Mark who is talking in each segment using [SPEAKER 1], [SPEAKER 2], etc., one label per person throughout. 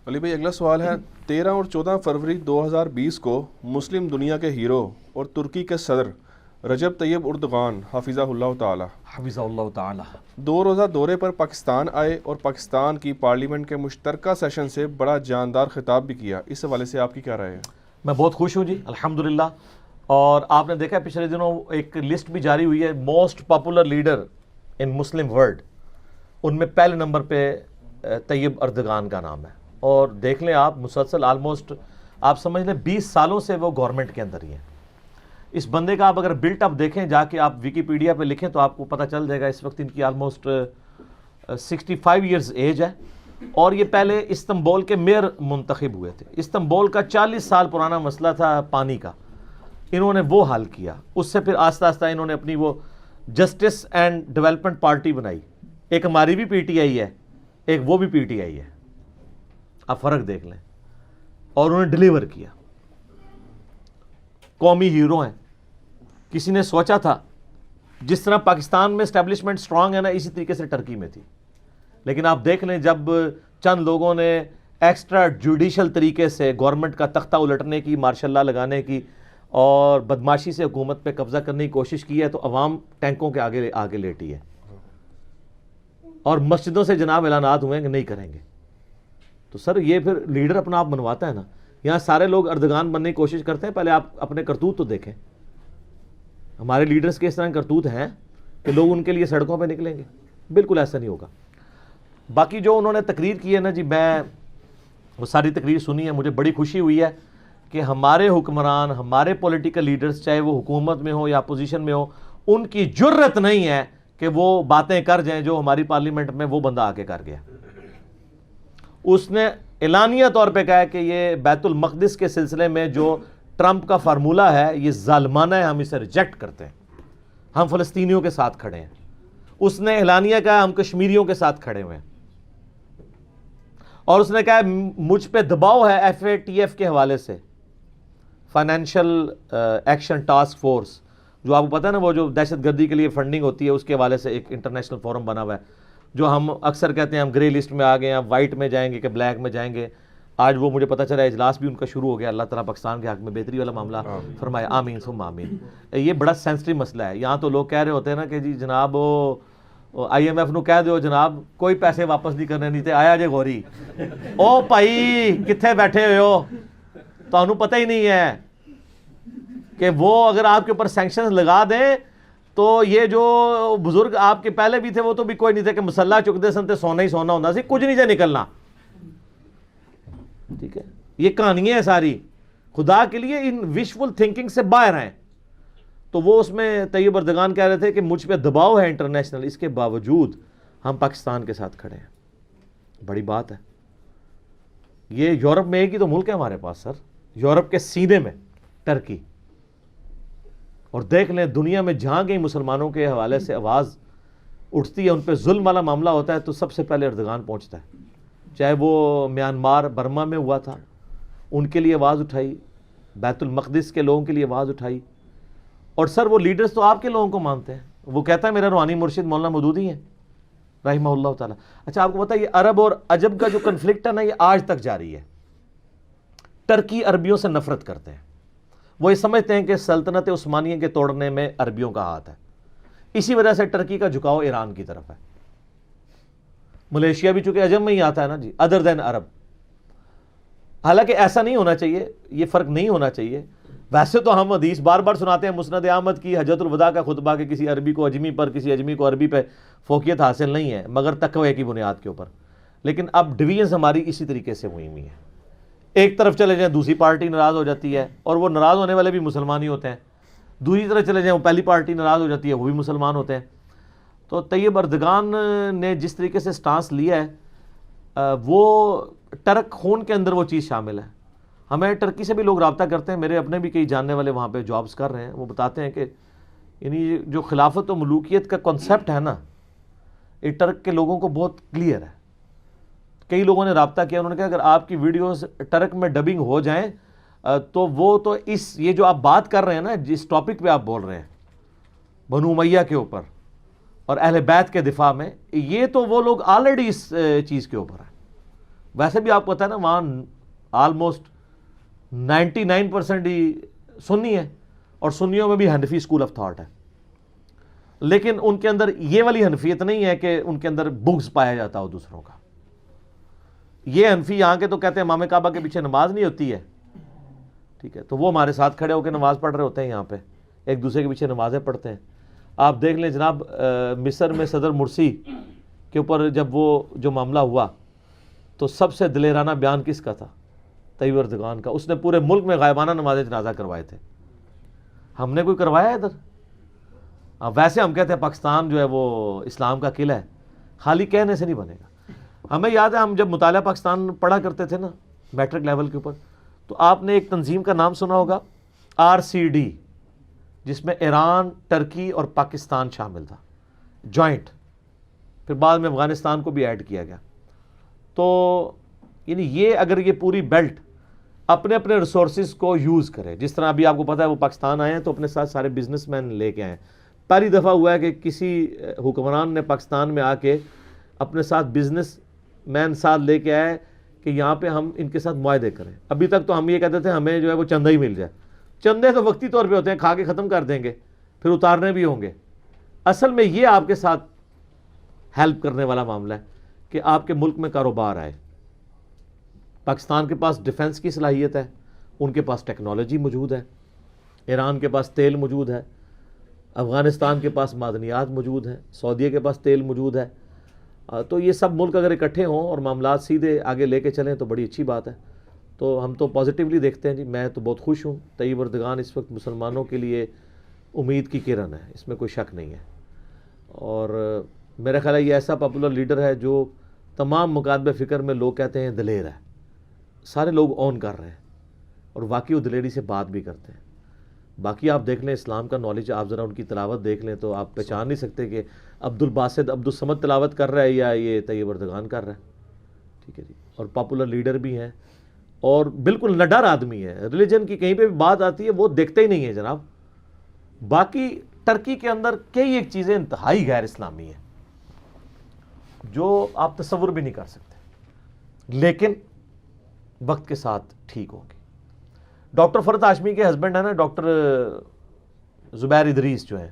[SPEAKER 1] علی بھائی اگلا سوال ہے 13 اور 14 فروری 2020 کو مسلم دنیا کے ہیرو اور ترکی کے صدر رجب طیب اردغان حفظہ اللہ تعالی
[SPEAKER 2] حفظہ اللہ تعالی
[SPEAKER 1] 2 روزہ دورے پر پاکستان آئے اور پاکستان کی پارلیمنٹ کے مشترکہ سیشن سے بڑا جاندار خطاب بھی کیا. اس حوالے سے آپ کی کیا رائے ہے؟
[SPEAKER 2] میں بہت خوش ہوں جی الحمدللہ. اور آپ نے دیکھا پچھلے دنوں ایک لسٹ بھی جاری ہوئی ہے most popular leader in Muslim world, ان میں پہلے نمبر پہ طیب اردغان کا نام ہے. اور دیکھ لیں آپ مسلسل آلموسٹ آپ سمجھ لیں 20 سالوں سے وہ گورنمنٹ کے اندر ہی ہیں. اس بندے کا آپ اگر بلٹ اپ دیکھیں جا کے آپ ویکیپیڈیا پہ لکھیں تو آپ کو پتہ چل جائے گا. اس وقت ان کی آلموسٹ 65 ایئرز ایج ہے اور یہ پہلے استنبول کے میئر منتخب ہوئے تھے. استنبول کا 40 سال پرانا مسئلہ تھا پانی کا، انہوں نے وہ حل کیا. اس سے پھر آہستہ آہستہ انہوں نے اپنی وہ جسٹس اینڈ ڈیولپمنٹ پارٹی بنائی. ایک ہماری بھی پی ٹی آئی ہے، ایک وہ بھی پی ٹی آئی ہے. آپ فرق دیکھ لیں. اور انہوں نے ڈیلیور کیا. قومی ہیرو ہیں. کسی نے سوچا تھا جس طرح پاکستان میں اسٹیبلشمنٹ سٹرانگ ہے نا، اسی طریقے سے ٹرکی میں تھی. لیکن آپ دیکھ لیں جب چند لوگوں نے ایکسٹرا جوڈیشل طریقے سے گورنمنٹ کا تختہ الٹنے کی، مارشل لا لگانے کی اور بدماشی سے حکومت پہ قبضہ کرنے کی کوشش کی ہے تو عوام ٹینکوں کے آگے لیٹی ہے. اور مسجدوں سے جناب اعلانات ہوئے ہیں کہ نہیں کریں گے. تو سر یہ پھر لیڈر اپنا آپ بنواتا ہے نا. یہاں سارے لوگ اردغان بننے کی کوشش کرتے ہیں، پہلے آپ اپنے کرتوت تو دیکھیں. ہمارے لیڈرز کے اس طرح کرتوت ہیں کہ لوگ ان کے لیے سڑکوں پہ نکلیں گے؟ بالکل ایسا نہیں ہوگا. باقی جو انہوں نے تقریر کی ہے نا جی، میں وہ ساری تقریر سنی ہے. مجھے بڑی خوشی ہوئی ہے کہ ہمارے حکمران، ہمارے پولیٹیکل لیڈرز چاہے وہ حکومت میں ہو یا اپوزیشن میں ہو، ان کی جرت نہیں ہے کہ وہ باتیں کر جائیں جو ہماری پارلیمنٹ میں وہ بندہ آ کے کر گیا. اس نے اعلانیہ طور پہ کہا ہے کہ یہ بیت المقدس کے سلسلے میں جو ٹرمپ کا فارمولہ ہے یہ ظالمانہ ہے، ہم اسے ریجیکٹ کرتے ہیں، ہم فلسطینیوں کے ساتھ کھڑے ہیں. اس نے اعلانیہ کہا ہم کشمیریوں کے ساتھ کھڑے ہوئے ہیں. اور اس نے کہا مجھ پہ دباؤ ہے FATF کے حوالے سے، فائنینشل ایکشن ٹاسک فورس، جو آپ کو پتہ ہے نا وہ جو دہشت گردی کے لیے فنڈنگ ہوتی ہے، اس کے حوالے سے ایک انٹرنیشنل فورم بنا ہوا ہے. جو ہم اکثر کہتے ہیں ہم گرے لسٹ میں آ گئے ہیں، وائٹ میں جائیں گے کہ بلیک میں جائیں گے. آج وہ مجھے پتہ چلا اجلاس بھی ان کا شروع ہو گیا. اللہ تعالیٰ پاکستان کے حق میں بہتری والا معاملہ فرمائے، آمین ثم آمین. یہ بڑا سینسٹیو مسئلہ ہے. یہاں تو لوگ کہہ رہے ہوتے ہیں نا کہ جی جناب IMF نو کہہ دو جناب کوئی پیسے واپس نہیں کرنے، نہیں تے آیا جے گوری. او بھائی کتنے بیٹھے ہوئے ہو، تانوں پتہ ہی نہیں ہے کہ وہ اگر آپ کے اوپر سینکشنز لگا دیں تو یہ جو بزرگ آپ کے پہلے بھی تھے وہ تو بھی کوئی نہیں تھے کہ مسلح چکتے سن تے سونا ہی سونا ہونا سی، کچھ نہیں سے نکلنا. ٹھیک ہے، یہ کہانیاں ہیں ساری. خدا کے لیے ان وشفل تھنکنگ سے باہر ہیں. تو وہ اس میں طیب اردغان کہہ رہے تھے کہ مجھ پہ دباؤ ہے انٹرنیشنل، اس کے باوجود ہم پاکستان کے ساتھ کھڑے ہیں. بڑی بات ہے. یہ یورپ میں ایک ہی تو ملک ہے ہمارے پاس سر، یورپ کے سینے میں ٹرکی. اور دیکھ لیں دنیا میں جہاں کہیں مسلمانوں کے حوالے سے آواز اٹھتی ہے، ان پہ ظلم والا معاملہ ہوتا ہے تو سب سے پہلے اردغان پہنچتا ہے. چاہے وہ میانمار برما میں ہوا تھا، ان کے لیے آواز اٹھائی، بیت المقدس کے لوگوں کے لیے آواز اٹھائی. اور سر وہ لیڈرز تو آپ کے لوگوں کو مانتے ہیں. وہ کہتا ہے میرا روحانی مرشد مولانا مودودی ہیں رحمہ اللہ تعالیٰ. اچھا آپ کو پتہ ہے یہ عرب اور عجب کا جو کنفلکٹ ہے نا یہ آج تک جاری ہے. ٹرکی عربیوں سے نفرت کرتے ہیں. وہ یہ سمجھتے ہیں کہ سلطنت عثمانیہ کے توڑنے میں عربیوں کا ہاتھ ہے. اسی وجہ سے ٹرکی کا جھکاؤ ایران کی طرف ہے. ملیشیا بھی چونکہ عجم میں ہی آتا ہے نا جی، ادر دین عرب. حالانکہ ایسا نہیں ہونا چاہیے، یہ فرق نہیں ہونا چاہیے. ویسے تو ہم حدیث بار بار سناتے ہیں مسند احمد کی حجۃ الوداع کا خطبہ کہ کسی عربی کو اجمی پر، کسی اجمی کو عربی پہ فوقیت حاصل نہیں ہے مگر تقوی کی بنیاد کے اوپر. لیکن اب ڈویژنز ہماری اسی طریقے سے ہوئی ہوئی ہیں. ایک طرف چلے جائیں دوسری پارٹی ناراض ہو جاتی ہے، اور وہ ناراض ہونے والے بھی مسلمان ہی ہوتے ہیں. دوسری طرف چلے جائیں وہ پہلی پارٹی ناراض ہو جاتی ہے، وہ بھی مسلمان ہوتے ہیں. تو طیب اردغان نے جس طریقے سے سٹانس لیا ہے وہ ٹرک خون کے اندر وہ چیز شامل ہے. ہمیں ٹرکی سے بھی لوگ رابطہ کرتے ہیں، میرے اپنے بھی کئی جاننے والے وہاں پہ جابز کر رہے ہیں. وہ بتاتے ہیں کہ یعنی جو خلافت و ملوکیت کا کنسیپٹ ہے نا یہ ٹرک کے لوگوں کو بہت کلیئر ہے. کئی لوگوں نے رابطہ کیا، انہوں نے کہا اگر آپ کی ویڈیوز ٹرک میں ڈبنگ ہو جائیں تو وہ تو یہ جو آپ بات کر رہے ہیں نا جس ٹاپک پہ آپ بول رہے ہیں بنو امیہ کے اوپر اور اہل بیت کے دفاع میں، یہ تو وہ لوگ آلریڈی اس چیز کے اوپر ہیں. ویسے بھی آپ کو پتا ہے نا وہاں آلموسٹ 99% ہی سنی ہے، اور سنیوں میں بھی حنفی اسکول آف تھاٹ ہے، لیکن ان کے اندر یہ والی حنفیت نہیں ہے کہ ان کے اندر بغض پایا جاتا ہو دوسروں کا. یہ حنفی یہاں کے تو کہتے ہیں امام کعبہ کے پیچھے نماز نہیں ہوتی ہے، ٹھیک ہے، تو وہ ہمارے ساتھ کھڑے ہو کے نماز پڑھ رہے ہوتے ہیں، یہاں پہ ایک دوسرے کے پیچھے نمازیں پڑھتے ہیں. آپ دیکھ لیں جناب مصر میں صدر مرسی کے اوپر جب وہ جو معاملہ ہوا تو سب سے دلیرانہ بیان کس کا تھا؟ طیب اردگان کا. اس نے پورے ملک میں غائبانہ نماز جنازہ کروائے تھے. ہم نے کوئی کروایا ہے ادھر؟ ویسے ہم کہتے ہیں پاکستان جو ہے وہ اسلام کا قلعہ ہے، خالی کہنے سے نہیں بنے گا. ہمیں یاد ہے ہم جب مطالعہ پاکستان پڑھا کرتے تھے نا میٹرک لیول کے اوپر، تو آپ نے ایک تنظیم کا نام سنا ہوگا RCD، جس میں ایران، ٹرکی اور پاکستان شامل تھا، جوائنٹ. پھر بعد میں افغانستان کو بھی ایڈ کیا گیا. تو یعنی یہ اگر یہ پوری بیلٹ اپنے اپنے ریسورسز کو یوز کرے، جس طرح ابھی آپ کو پتا ہے وہ پاکستان آئے ہیں تو اپنے ساتھ سارے بزنس مین لے کے آئے ہیں. پہلی دفعہ ہوا ہے کہ کسی حکمران نے پاکستان میں آ کے اپنے ساتھ بزنس مین ساتھ لے کے آئے کہ یہاں پہ ہم ان کے ساتھ معاہدے کریں. ابھی تک تو ہم یہ کہتے تھے ہمیں جو ہے وہ چندہ ہی مل جائے. چندے تو وقتی طور پہ ہوتے ہیں، کھا کے ختم کر دیں گے، پھر اتارنے بھی ہوں گے. اصل میں یہ آپ کے ساتھ ہیلپ کرنے والا معاملہ ہے کہ آپ کے ملک میں کاروبار آئے. پاکستان کے پاس ڈیفنس کی صلاحیت ہے، ان کے پاس ٹیکنالوجی موجود ہے، ایران کے پاس تیل موجود ہے، افغانستان کے پاس معدنیات موجود ہیں، سعودیہ کے پاس تیل موجود ہے. تو یہ سب ملک اگر اکٹھے ہوں اور معاملات سیدھے آگے لے کے چلیں تو بڑی اچھی بات ہے. تو ہم تو پازیٹیولی دیکھتے ہیں جی. میں تو بہت خوش ہوں. طیب اردگان اس وقت مسلمانوں کے لیے امید کی کرن ہے، اس میں کوئی شک نہیں ہے. اور میرا خیال ہے یہ ایسا پاپولر لیڈر ہے جو تمام مکاتب فکر میں لوگ کہتے ہیں دلیر ہے. سارے لوگ اون کر رہے ہیں اور واقعی وہ دلیری سے بات بھی کرتے ہیں. باقی آپ دیکھ لیں اسلام کا نالج، آپ ذرا ان کی تلاوت دیکھ لیں تو آپ پہچان نہیں سکتے کہ عبدالباسط عبدالصمد تلاوت کر رہا ہے یا یہ طیب اردگان کر رہا ہے. ٹھیک ہے جی. اور پاپولر لیڈر بھی ہیں اور بالکل نڈر آدمی ہے. ریلیجن کی کہیں پہ بھی بات آتی ہے وہ دیکھتے ہی نہیں ہے جناب. باقی ٹرکی کے اندر کئی ایک چیزیں انتہائی غیر اسلامی ہیں جو آپ تصور بھی نہیں کر سکتے، لیکن وقت کے ساتھ ٹھیک ہوں گی. ڈاکٹر فرد ہاشمی کے ہسبینڈ ہیں نا ڈاکٹر زبیر ادریس جو ہیں،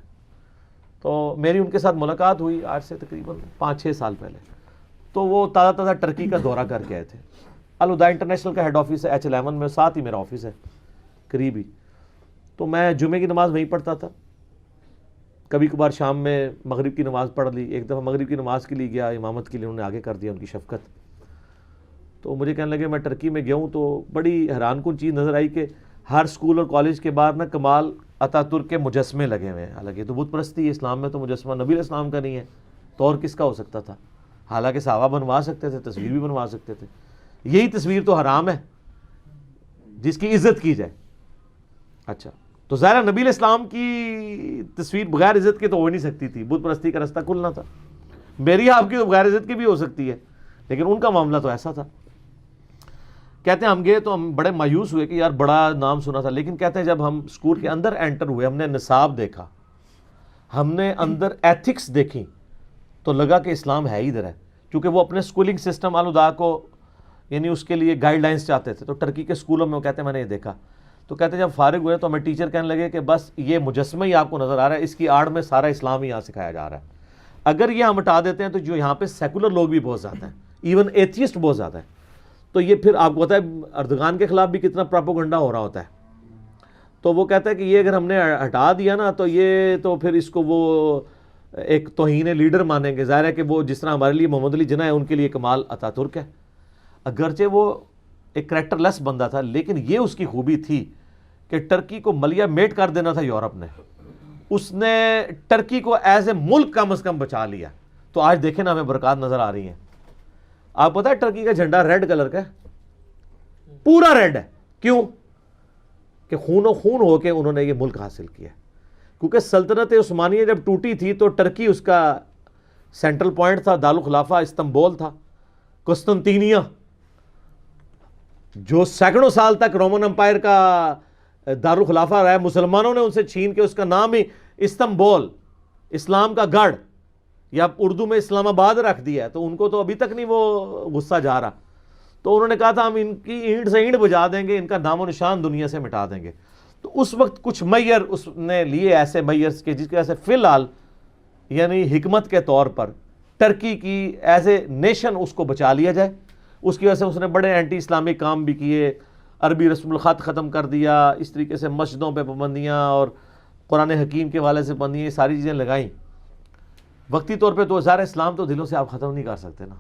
[SPEAKER 2] تو میری ان کے ساتھ ملاقات ہوئی آج سے تقریباً 5-6 سال پہلے. تو وہ تازہ تازہ ٹرکی کا دورہ کر کے آئے تھے. الہدا انٹرنیشنل کا ہیڈ آفس ہے H11 میں، ساتھ ہی میرا آفس ہے قریب ہی. تو میں جمعے کی نماز وہیں پڑھتا تھا، کبھی کبھار شام میں مغرب کی نماز پڑھ لی. ایک دفعہ مغرب کی نماز کے لیے گیا، امامت کے لیے انہوں نے آگے کر دیا، ان کی شفقت. تو مجھے کہنے لگے میں ٹرکی میں گیا ہوں تو بڑی حیران کن چیز نظر آئی کہ ہر اسکول اور کالج کے باہر نا کمال اتاترک کے مجسمے لگے ہوئے ہیں. حالانکہ تو بت پرستی ہے، اسلام میں تو مجسمہ نبی علیہ السلام کا نہیں ہے تو اور کس کا ہو سکتا تھا؟ حالانکہ صحابہ بنوا سکتے تھے، تصویر بھی بنوا سکتے تھے. یہی تصویر تو حرام ہے جس کی عزت کی جائے. اچھا تو ظاہر نبی علیہ السلام کی تصویر بغیر عزت کے تو ہو نہیں سکتی تھی، بت پرستی کا رستہ کھلنا تھا. میری آپ کی تو بغیر عزت کی بھی ہو سکتی ہے، لیکن ان کا معاملہ تو ایسا تھا. کہتے ہیں ہم گئے تو ہم بڑے مایوس ہوئے کہ یار بڑا نام سنا تھا، لیکن کہتے ہیں جب ہم اسکول کے اندر انٹر ہوئے، ہم نے نصاب دیکھا، ہم نے اندر ایتھکس دیکھی تو لگا کہ اسلام ہے ہی ادھر ہے. کیونکہ وہ اپنے اسکولنگ سسٹم الہدا کو یعنی اس کے لیے گائیڈ لائنس چاہتے تھے. تو ٹرکی کے اسکولوں میں وہ کہتے ہیں میں نے یہ دیکھا. تو کہتے ہیں جب فارغ ہوئے تو ہمیں ٹیچر کہنے لگے کہ بس یہ مجسمہ ہی آپ کو نظر آ رہا ہے، اس کی آڑ میں سارا اسلام ہی یہاں سکھایا جا رہا ہے. اگر یہ ہم ہٹا دیتے ہیں تو جو یہاں پہ سیکولر لوگ بھی بہت زیادہ ہیں، ایون ایتھیسٹ بہت زیادہ ہیں. تو یہ پھر آپ کو پتہ ہے اردگان کے خلاف بھی کتنا پراپوگنڈا ہو رہا ہوتا ہے. تو وہ کہتا ہے کہ یہ اگر ہم نے ہٹا دیا نا تو یہ تو پھر اس کو وہ ایک توہین لیڈر مانیں گے. ظاہر ہے کہ وہ جس طرح ہمارے لیے محمد علی جناح ہے ان کے لیے کمال اتاترک ہے. اگرچہ وہ ایک کریکٹر لیس بندہ تھا، لیکن یہ اس کی خوبی تھی کہ ٹرکی کو ملیا میٹ کر دینا تھا یورپ نے، اس نے ٹرکی کو ایز اے ملک کم از کم بچا لیا. تو آج دیکھیں نا ہمیں برکات نظر آ رہی ہیں. آپ پتہ ہے ٹرکی کا جھنڈا ریڈ کلر کا ہے، پورا ریڈ ہے. کیوں؟ کہ خون و خون ہو کے انہوں نے یہ ملک حاصل کیا. کیونکہ سلطنت عثمانیہ جب ٹوٹی تھی تو ٹرکی اس کا سینٹرل پوائنٹ تھا، دارالخلافہ استنبول تھا. قسطنطینیہ جو سینکڑوں سال تک رومن امپائر کا دارالخلافہ رہا ہے، مسلمانوں نے ان سے چھین کے اس کا نام ہی استنبول، اسلام کا گڑھ، یا اردو میں اسلام آباد رکھ دیا ہے. تو ان کو تو ابھی تک نہیں وہ غصہ جا رہا. تو انہوں نے کہا تھا ہم ان کی اینٹ سے اینٹ بجا دیں گے, ان کا نام و نشان دنیا سے مٹا دیں گے. تو اس وقت کچھ میئر اس نے لیے ایسے میئرز کے جس کی وجہ سے فی الحال یعنی حکمت کے طور پر ٹرکی کی ایز اے نیشن اس کو بچا لیا جائے. اس کی وجہ سے اس نے بڑے اینٹی اسلامک کام بھی کیے, عربی رسم الخط ختم کر دیا, اس طریقے سے مسجدوں پہ پابندیاں اور قرآن حکیم کے والے سے پابندیاں, یہ ساری چیزیں لگائیں. وقتی طور پہ تو ظاہر اسلام تو دلوں سے آپ ختم نہیں کر سکتے نا.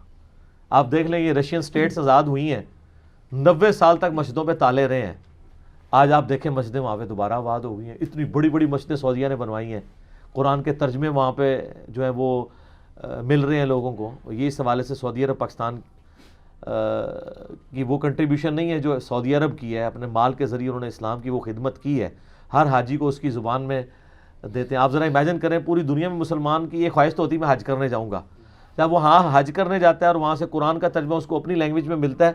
[SPEAKER 2] آپ دیکھ لیں یہ رشین سٹیٹس آزاد ہوئی ہیں, 90 سال تک مسجدوں پہ تالے رہے ہیں. آج آپ دیکھیں مسجدیں وہاں پہ دوبارہ آباد ہو گئی ہیں, اتنی بڑی بڑی مسجدیں سعودیہ نے بنوائی ہیں, قرآن کے ترجمے وہاں پہ جو ہے وہ مل رہے ہیں لوگوں کو. یہ اس حوالے سے سعودی عرب پاکستان کی وہ کنٹریبیوشن نہیں ہے جو سعودی عرب کی ہے, اپنے مال کے ذریعے انہوں نے اسلام کی وہ خدمت کی ہے, ہر حاجی کو اس کی زبان میں دیتے ہیں. آپ ذرا امیجن کریں پوری دنیا میں مسلمان کی یہ خواہش تو ہوتی ہے میں حج کرنے جاؤں گا, جب وہ حج کرنے جاتا ہے اور وہاں سے قرآن کا ترجمہ اس کو اپنی لینگویج میں ملتا ہے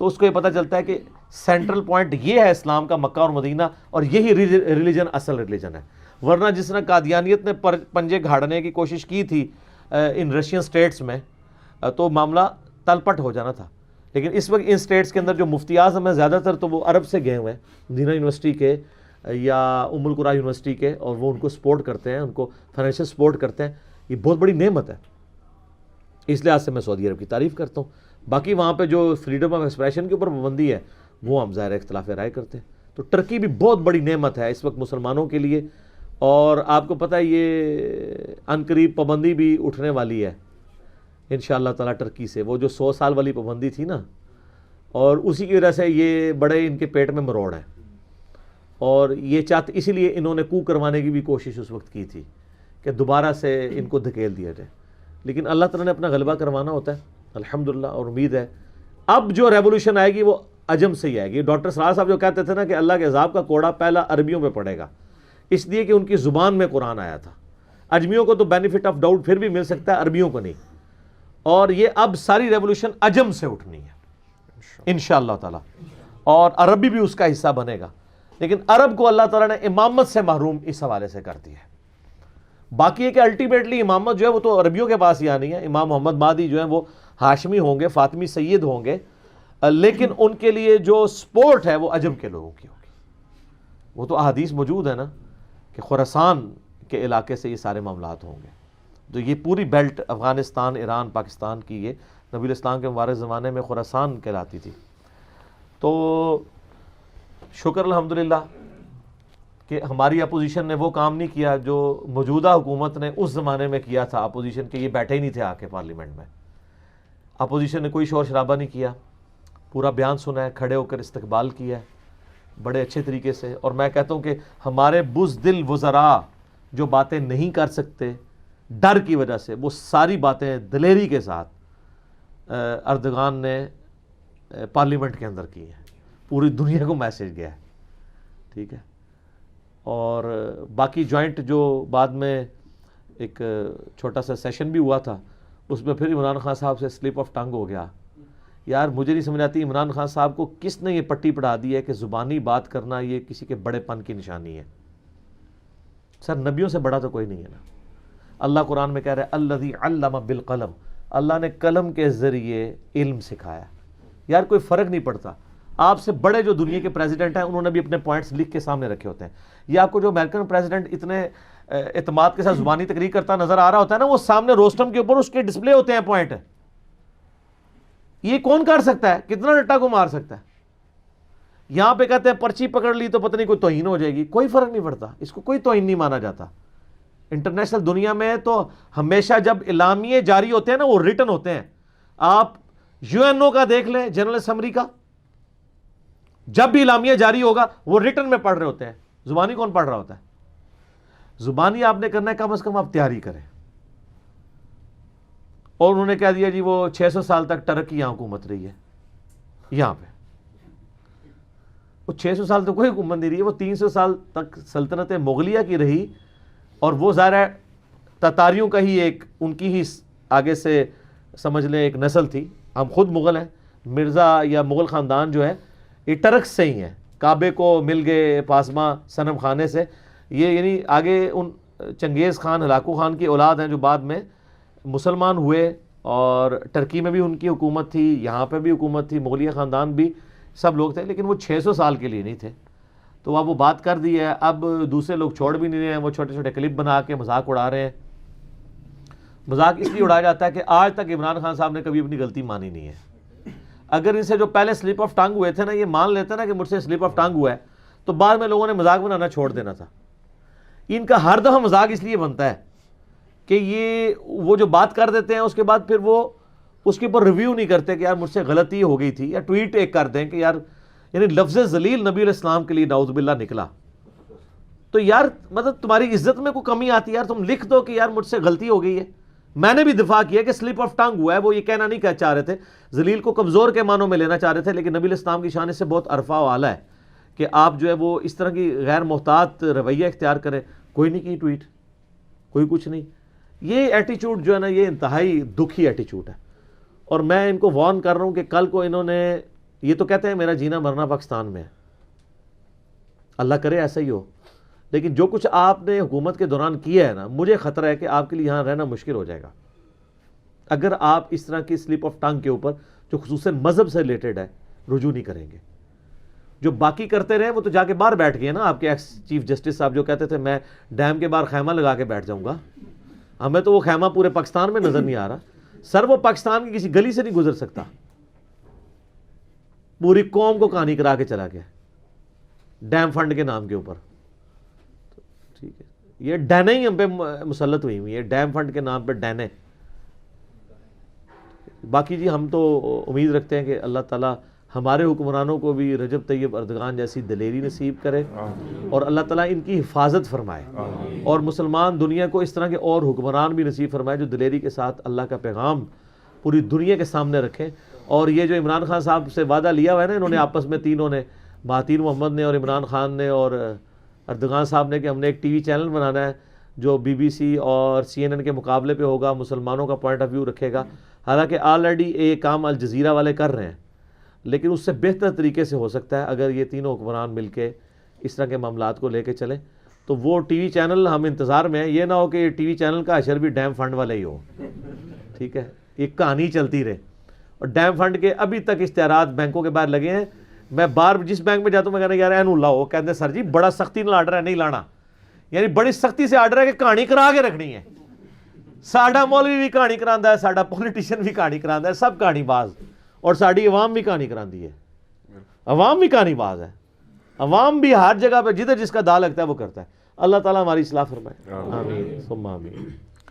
[SPEAKER 2] تو اس کو یہ پتہ چلتا ہے کہ سینٹرل پوائنٹ یہ ہے اسلام کا, مکہ اور مدینہ, اور یہی ریلیجن اصل ریلیجن ہے. ورنہ جس طرح قادیانیت نے پنجے گھاڑنے کی کوشش کی تھی ان رشین سٹیٹس میں تو معاملہ تلپٹ ہو جانا تھا. لیکن اس وقت ان سٹیٹس کے اندر جو مفتی اعظم ہیں زیادہ تر تو وہ عرب سے گئے ہوئے ہیں, مدینہ یونیورسٹی کے یا ام القرا یونیورسٹی کے, اور وہ ان کو سپورٹ کرتے ہیں, ان کو فائنینشیل سپورٹ کرتے ہیں. یہ بہت بڑی نعمت ہے, اس لحاظ سے میں سعودی عرب کی تعریف کرتا ہوں. باقی وہاں پہ جو فریڈم آف ایکسپریشن کے اوپر پابندی ہے وہ ہم ظاہر اختلاف رائے کرتے ہیں. تو ٹرکی بھی بہت بڑی نعمت ہے اس وقت مسلمانوں کے لیے, اور آپ کو پتہ ہے یہ عنقریب پابندی بھی اٹھنے والی ہے انشاءاللہ تعالیٰ ٹرکی سے. وہ جو 100 سال والی پابندی تھی نا, اور اسی کی وجہ سے یہ بڑے ان کے پیٹ میں مروڑ ہیں, اور یہ چاہتے اسی لیے انہوں نے کو کروانے کی بھی کوشش اس وقت کی تھی کہ دوبارہ سے ان کو دھکیل دیا جائے. لیکن اللہ تعالیٰ نے اپنا غلبہ کروانا ہوتا ہے الحمدللہ, اور امید ہے اب جو ریولوشن آئے گی وہ عجم سے ہی آئے گی. ڈاکٹر سراج صاحب جو کہتے تھے نا کہ اللہ کے عذاب کا کوڑا پہلا عربیوں پہ پڑے گا, اس لیے کہ ان کی زبان میں قرآن آیا تھا. اجمیوں کو تو بینیفٹ آف ڈاؤٹ پھر بھی مل سکتا ہے, عربیوں کو نہیں. اور یہ اب ساری ریولوشن عجم سے اٹھنی ہے انشاءاللہ تعالیٰ, اور عربی بھی اس کا حصہ بنے گا. لیکن عرب کو اللہ تعالیٰ نے امامت سے محروم اس حوالے سے کر دی ہے. باقی ہے کہ الٹیمیٹلی امامت جو ہے وہ تو عربیوں کے پاس ہی آنی ہے. امام محمد مہدی جو ہیں وہ ہاشمی ہوں گے, فاطمی سید ہوں گے, لیکن ان کے لیے جو سپورٹ ہے وہ عجم کے لوگوں کی ہوگی. وہ تو احادیث موجود ہے نا کہ خراسان کے علاقے سے یہ سارے معاملات ہوں گے. تو یہ پوری بیلٹ افغانستان, ایران, پاکستان کی یہ نبی الاسلام کے مبارک زمانے میں خراسان کہلاتی تھی. تو شکر الحمدللہ کہ ہماری اپوزیشن نے وہ کام نہیں کیا جو موجودہ حکومت نے اس زمانے میں کیا تھا. اپوزیشن کے یہ بیٹھے ہی نہیں تھے آ کے پارلیمنٹ میں. اپوزیشن نے کوئی شور شرابہ نہیں کیا, پورا بیان سنا ہے, کھڑے ہو کر استقبال کیا ہے بڑے اچھے طریقے سے. اور میں کہتا ہوں کہ ہمارے بزدل وزراء جو باتیں نہیں کر سکتے ڈر کی وجہ سے, وہ ساری باتیں دلیری کے ساتھ اردگان نے پارلیمنٹ کے اندر کی ہیں. پوری دنیا کو میسیج گیا ہے, ٹھیک ہے. اور باقی جوائنٹ جو بعد میں ایک چھوٹا سا سیشن بھی ہوا تھا, اس میں پھر عمران خان صاحب سے سلپ آف ٹنگ ہو گیا. یار مجھے نہیں سمجھ آتی عمران خان صاحب کو کس نے یہ پٹی پڑھا دی ہے کہ زبانی بات کرنا یہ کسی کے بڑے پن کی نشانی ہے. سر نبیوں سے بڑا تو کوئی نہیں ہے نا. اللہ قرآن میں کہہ رہا ہے الذی علم بالقلم, اللہ نے قلم کے ذریعے علم سکھایا. یار کوئی فرق نہیں پڑتا. آپ سے بڑے جو دنیا کے پریزیڈنٹ ہیں انہوں نے بھی اپنے پوائنٹس لکھ کے سامنے رکھے ہوتے ہیں. یہ آپ کو جو امریکن پریزیڈنٹ اتنے اعتماد کے ساتھ زبانی تقریر کرتا نظر آ رہا ہوتا ہے نا, وہ سامنے روسٹم کے اوپر اس کے ڈسپلے ہوتے ہیں پوائنٹ. یہ کون کر سکتا ہے, کتنا رٹا کو مار سکتا ہے. یہاں پہ کہتے ہیں پرچی پکڑ لی تو پتہ نہیں کوئی توہین ہو جائے گی. کوئی فرق نہیں پڑتا, اس کو کوئی توہین نہیں مانا جاتا. انٹرنیشنل دنیا میں تو ہمیشہ جب اعلامیے جاری ہوتے ہیں نا وہ ریٹن ہوتے ہیں. آپ یو این او کا دیکھ لیں, جنرل اسمبلی کا, جب بھی اعلامیہ جاری ہوگا وہ ریٹن میں پڑھ رہے ہوتے ہیں. زبانی کون پڑھ رہا ہوتا ہے؟ زبانی آپ نے کرنا ہے کم از کم آپ تیاری کریں. اور انہوں نے کہہ دیا جی وہ 600 سال تک ٹرک کی یہاں حکومت رہی ہے. یہاں پہ وہ 600 سال تو کوئی حکومت نہیں رہی ہے, وہ 300 سال تک سلطنت مغلیہ کی رہی, اور وہ ظاہر ہے تتاریوں کا ہی ایک ان کی ہی آگے سے سمجھ لیں ایک نسل تھی. ہم خود مغل ہیں, مرزا یا مغل خاندان جو ہے یہ ٹرک سے ہی ہیں. کعبے کو مل گئے پاسما صنم خانے سے. یہ یعنی آگے ان چنگیز خان, ہلاکو خان کی اولاد ہیں جو بعد میں مسلمان ہوئے اور ٹرکی میں بھی ان کی حکومت تھی, یہاں پہ بھی حکومت تھی, مغلیہ خاندان بھی, سب لوگ تھے, لیکن وہ 600 سال کے لیے نہیں تھے. تو اب وہ بات کر دی ہے, اب دوسرے لوگ چھوڑ بھی نہیں رہے ہیں, وہ چھوٹے چھوٹے کلپ بنا کے مذاق اڑا رہے ہیں. مذاق اس لیے اڑایا جاتا ہے کہ آج تک عمران خان صاحب نے کبھی اپنی غلطی مانی نہیں ہے. اگر ان سے جو پہلے سلپ آف ٹنگ ہوئے تھے نا, یہ مان لیتے نا کہ مجھ سے سلپ آف ٹنگ ہوا ہے, تو بعد میں لوگوں نے مذاق بنانا چھوڑ دینا تھا. ان کا ہر دفعہ مذاق اس لیے بنتا ہے کہ یہ وہ جو بات کر دیتے ہیں اس کے بعد پھر وہ اس کے اوپر ریویو نہیں کرتے کہ یار مجھ سے غلطی ہو گئی تھی, یا ٹویٹ ایک کر دیں کہ یار, یعنی لفظ ذلیل نبی علیہ السلام کے لیے نعوذ باللہ نکلا. تو یار مطلب تمہاری عزت میں کوئی کمی آتی ہے یار, تم لکھ دو کہ یار مجھ سے غلطی ہو گئی ہے. میں نے بھی دفاع کیا کہ سلپ آف ٹنگ ہوا ہے, وہ یہ کہنا نہیں کہہ چاہ رہے تھے, ذلیل کو کمزور کے معنوں میں لینا چاہ رہے تھے, لیکن نبی علیہ السلام کی شان سے بہت عرفہ و اعلیٰ ہے کہ آپ جو ہے وہ اس طرح کی غیر محتاط رویہ اختیار کریں. کوئی نہیں کی ٹویٹ, کوئی کچھ نہیں. یہ ایٹیچیوڈ جو ہے نا, یہ انتہائی دکھی ایٹیچیوڈ ہے. اور میں ان کو وارن کر رہا ہوں کہ کل کو انہوں نے, یہ تو کہتے ہیں میرا جینا مرنا پاکستان میں ہے, اللہ کرے ایسا ہی ہو, لیکن جو کچھ آپ نے حکومت کے دوران کیا ہے نا, مجھے خطرہ ہے کہ آپ کے لیے یہاں رہنا مشکل ہو جائے گا اگر آپ اس طرح کی سلپ آف ٹنگ کے اوپر, جو خصوصاً مذہب سے ریلیٹڈ ہے, رجوع نہیں کریں گے. جو باقی کرتے رہے وہ تو جا کے باہر بیٹھ گئے نا. آپ کے ایکس چیف جسٹس صاحب جو کہتے تھے میں ڈیم کے باہر خیمہ لگا کے بیٹھ جاؤں گا, ہمیں تو وہ خیمہ پورے پاکستان میں نظر نہیں آ رہا. سر وہ پاکستان کی کسی گلی سے نہیں گزر سکتا, پوری قوم کو کہانی کرا کے چلا گیا ڈیم فنڈ کے نام کے اوپر. ٹھیک ہے, یہ ڈینے ہی ہم پہ مسلط ہوئی ہوئی ہے, ڈیم فنڈ کے نام پہ ڈینے. باقی جی ہم تو امید رکھتے ہیں کہ اللہ تعالیٰ ہمارے حکمرانوں کو بھی رجب طیب اردگان جیسی دلیری نصیب کرے, اور اللہ تعالیٰ ان کی حفاظت فرمائے, اور مسلمان دنیا کو اس طرح کے اور حکمران بھی نصیب فرمائے جو دلیری کے ساتھ اللہ کا پیغام پوری دنیا کے سامنے رکھیں. اور یہ جو عمران خان صاحب سے وعدہ لیا ہوا ہے نا انہوں نے آپس میں, تینوں نے, مہاتیر محمد نے اور عمران خان نے اور اردگان صاحب نے, کہ ہم نے ایک ٹی وی چینل بنانا ہے جو BBC اور CNN کے مقابلے پہ ہوگا, مسلمانوں کا پوائنٹ آف ویو رکھے گا. حالانکہ آلریڈی ایک کام الجزیرہ والے کر رہے ہیں, لیکن اس سے بہتر طریقے سے ہو سکتا ہے اگر یہ تینوں حکمران مل کے اس طرح کے معاملات کو لے کے چلیں. تو وہ ٹی وی چینل ہم انتظار میں ہیں, یہ نہ ہو کہ ٹی وی چینل کا اشر بھی ڈیم فنڈ والے ہی ہو. ٹھیک ہے, ایک کہانی چلتی رہے. اور ڈیم فنڈ کے ابھی تک اشتہارات بینکوں کے باہر لگے ہیں. میں بار جس بینک میں جاتا ہوں میں کہنا یار اینو لاؤ, کہتے ہیں سر جی بڑا سختی نہ آرڈر ہے, نہیں لانا. یعنی بڑی سختی سے آرڈر ہے کہ کہانی کرا کے رکھنی ہے. ساڈا مولوی بھی کہانی کراندہ ہے, ساڈا پولیٹیشین بھی کہانی کراندہ ہے, سب کہانی باز, اور ساڈی عوام بھی کہانی کراندی ہے. عوام بھی کہانی باز ہے, عوام بھی ہر جگہ پہ جدھر جس کا دا لگتا ہے وہ کرتا ہے. اللہ تعالیٰ ہماری اصلاح فرمائے, آمین ثم آمین.